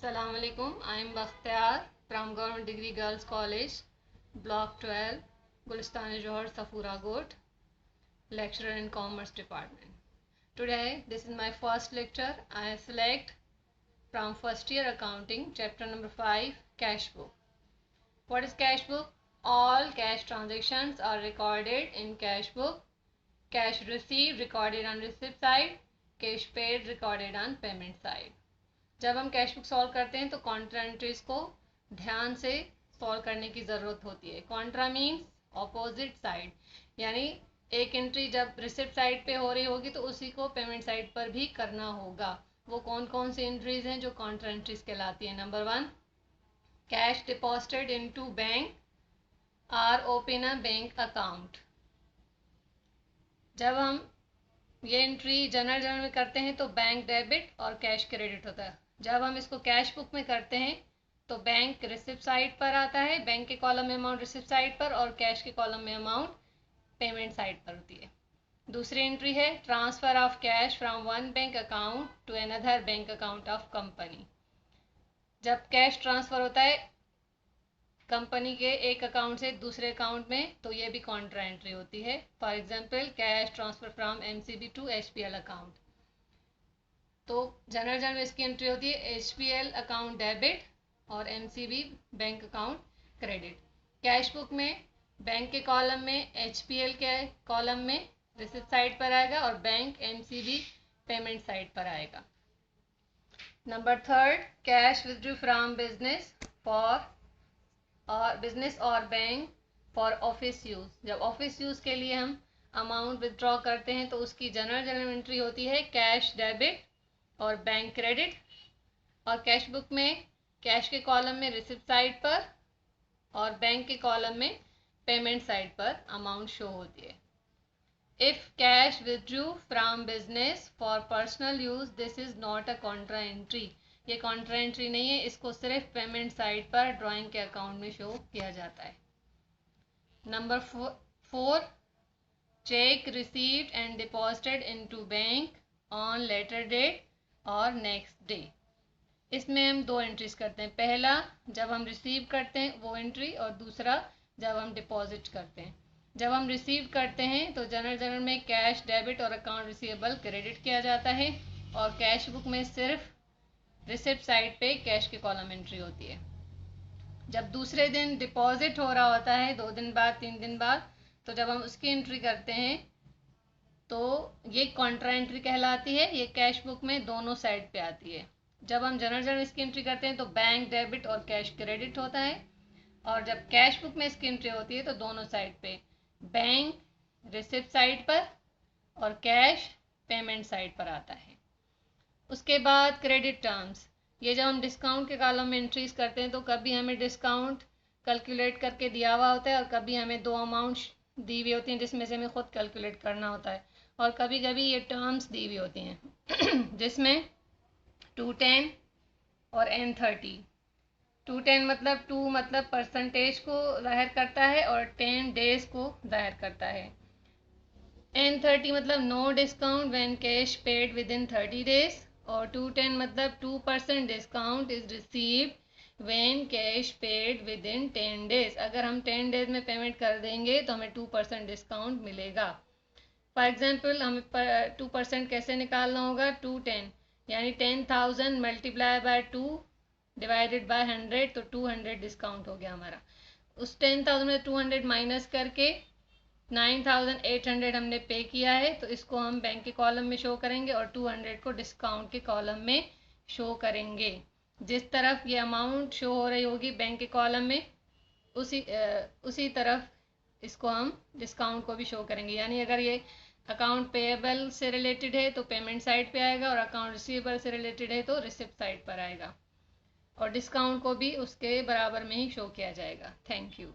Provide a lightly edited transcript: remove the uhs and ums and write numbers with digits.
Assalamu alaikum. I am Bakhtiar from Government Degree Girls College, Block 12, Gulistan Johar, Safura Goat, lecturer in Commerce Department. Today, this is my first lecture. I select from first year accounting, chapter number 5, cash book. What is cash book? All cash transactions are recorded in cash book. Cash received recorded on receipt side, cash paid recorded on payment side. जब हम cash book solve करते हैं तो Contra entries को ध्यान से solve करने की ज़रूरत होती है. कॉन्ट्रा मीन्स ऑपोजिट साइड, यानी एक एंट्री जब रिसिप्ट साइड पे हो रही होगी तो उसी को पेमेंट साइड पर भी करना होगा. वो कौन कौन सी एंट्रीज हैं जो कॉन्ट्रा एंट्रीज कहलाती हैं? Number 1, cash deposited into bank or open a bank account. जब हम ये एंट्री जनरल में करते हैं तो बैंक डेबिट और कैश क्रेडिट होता है. जब हम इसको कैश बुक में करते हैं तो बैंक रिसिप्ट साइड पर आता है, बैंक के कॉलम में अमाउंट रिसिप्ट साइड पर और कैश के कॉलम में अमाउंट पेमेंट साइड पर होती है. दूसरी एंट्री है transfer of cash from one bank account to another bank account of company. जब कैश ट्रांसफर होता है कंपनी के एक अकाउंट से दूसरे अकाउंट में तो ये भी कॉन्ट्रा एंट्री होती है. For example cash transfer from MCB to HPL account. तो जनरल में इसकी एंट्री होती है एचपीएल अकाउंट डेबिट और MCB bank account credit. Cash book में बैंक के कॉलम में एचपीएल के कॉलम में रिसिप्ट साइड पर आएगा और बैंक एमसीबी पेमेंट साइड पर आएगा. Number 3, cash withdrew from business और बैंक फॉर ऑफिस यूज. जब ऑफिस यूज के लिए हम अमाउंट विथड्रॉ करते हैं तो उसकी जनरल एंट्री होती है कैश डेबिट और बैंक क्रेडिट. और कैश बुक में कैश के कॉलम में रिसिप्ट साइड पर और बैंक के कॉलम में पेमेंट साइड पर अमाउंट शो होती है. If cash withdrew from business for personal use this is not a Contra entry. ये कॉन्ट्रा एंट्री नहीं है, इसको सिर्फ पेमेंट साइड पर ड्राइंग के अकाउंट में शो किया जाता है. Number 4, check received and deposited into bank on later date और नेक्स्ट डे. इसमें हम 2 एंट्रीज करते हैं. पहला जब हम रिसीव करते हैं वो एंट्री और दूसरा जब हम डिपॉजिट करते हैं. जब हम रिसीव करते हैं तो जनरल में कैश डेबिट और अकाउंट रिसीवेबल क्रेडिट किया जाता है और कैश बुक में सिर्फ रिसिप्ट साइड पे कैश के कॉलम एंट्री होती है. जब दूसरे दिन डिपॉजिट हो रहा होता है 2 दिन बाद 3 दिन बाद, तो जब हम उसकी एंट्री करते हैं तो ये कॉन्ट्रा एंट्री कहलाती है. ये कैश बुक में दोनों साइड पे आती है. जब हम जनरल इसकी एंट्री करते हैं तो बैंक डेबिट और कैश क्रेडिट होता है और जब कैश बुक में इसकी एंट्री होती है तो दोनों साइड पे बैंक रिसिप्ट साइड पर और कैश पेमेंट साइड पर आता है. उसके बाद क्रेडिट टर्म्स. ये जब हम डिस्काउंट के कॉलम में एंट्रीज करते हैं तो कभी हमें डिस्काउंट कैलकुलेट करके दिया हुआ होता है और कभी हमें 2 अमाउंट दी हुई होती हैं जिसमें से हमें खुद कैलकुलेट करना होता है. और कभी कभी ये टर्म्स दी हुई होती हैं जिसमें 210 और N30. 210 मतलब 2 मतलब परसेंटेज को जाहिर करता है और 10 डेज को जाहिर करता है. N30 मतलब no discount when cash paid within 30 days और 210 मतलब 2% discount is received when cash paid within 10 days. अगर हम 10 डेज में पेमेंट कर देंगे तो हमें 2% डिस्काउंट मिलेगा. फॉर एग्जाम्पल हमें 2% कैसे निकालना होगा? 210 यानी 10,000 मल्टीप्लाई बाय 2 डिवाइडेड बाय 100 तो 200 डिस्काउंट हो गया हमारा. उस 10,000 में 200 माइनस करके 9,800 हमने पे किया है तो इसको हम बैंक के कॉलम में शो करेंगे और 200 को डिस्काउंट के कॉलम में शो करेंगे. जिस तरफ ये अमाउंट शो हो रही होगी बैंक के कॉलम में उसी तरफ इसको हम डिस्काउंट को भी शो करेंगे. यानी अगर ये अकाउंट पेएबल से रिलेटेड है तो पेमेंट साइड पे आएगा और अकाउंट रिसीवेबल से रिलेटेड है तो रिसिप्ट साइड पर आएगा और डिस्काउंट को भी उसके बराबर में ही शो किया जाएगा. Thank you.